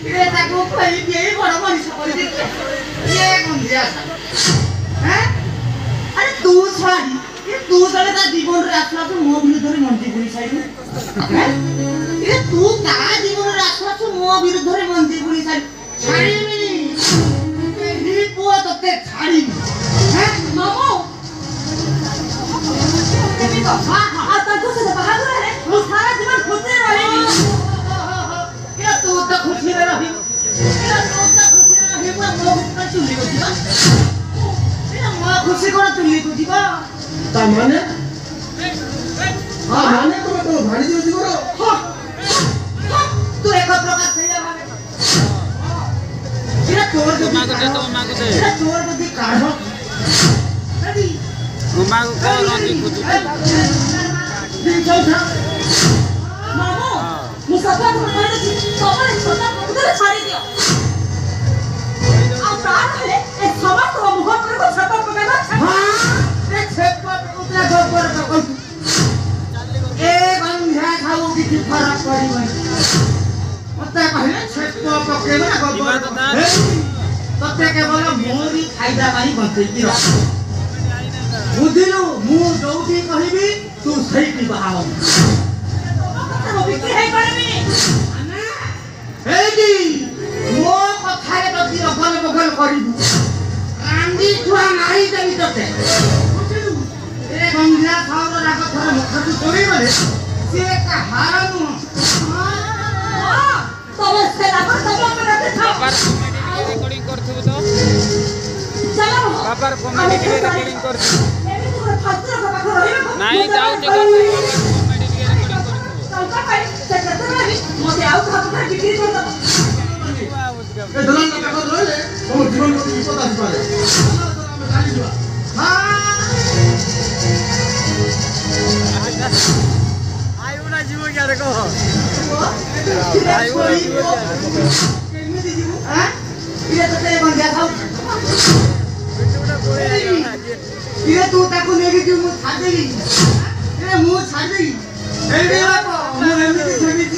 ये ताको कोई ये बड़ा मनीष कर दे ये कौन दिया हैं अरे तू छाड़ी ये तू जले ता जीवन रे आसला तो मो विरुद्ध रे मंत्री पुरी साइडु हैं ये तू ता जीवन रे आसला तो मो विरुद्ध रे मंत्री पुरी साइड छाड़ीबिनी ही पुआ तते छाड़ी हैं मामो तेमी तो हां हां ता तो से बहादुर है वो सारा जीवन खुदे वाली ये तू तो खुशी रे रही ये तू तो खुशी रे रही मो का चुली को दिबा ये मो खुशी को चुली को दिबा ता माने हां माने तो भाड़ी दियो दिगरो तू एक प्रकार से जा भागे ये तोर जो मागो दे ये तोर जो दी काढो रेडी घुमा को कौन की कुछ दिन चौथा मामो मुसाफा को मारे तोरे छोटा उधर छाड़ी दियो आ प्राण है ए समस्त मुह पर को छपा पकेला हां ए छपा पे उतरा गोबर का कोई ए गंधा खाओ की फरक पड़ी भाई मत कहले छपा पकेला गोबर तते केवल मोरी फायदा पाई बंचेती रह बुझिलु मु जोठी कहबी तू सही की बहाव तो बिक्री है करबी हेगी मो कथारे बदी अगल बगल करिबु आंदी छुआ नाही देबी तते बुझिलु ए गंगा खाओ राग थर मुखर चोरी गले से का हारनु तब से लागो तब करते था बाबर कॉमेडी रिकॉर्डिंग करथु तो चलो बाबर कॉमेडी रिकॉर्डिंग करथु एबी तोर फात्र का पाखो रहिबो नहीं जाऊ ते कॉमेडी रिकॉर्डिंग करथु चलका पाई सेक्रेटरी रही मोते आउ खातो बिक्री कर दो ए दलाल का पाखो रहले हम जीवन को विपद आसी पारे हम खाली जीवा आयु ना जीव क्या देखो आयु केमिति जीव हां ये तो तेरे बन गया था ये तू ताको नेगी तू छाड़ देगी ए मु छाड़ देगी ए रे बाप मु एमिति सेमिति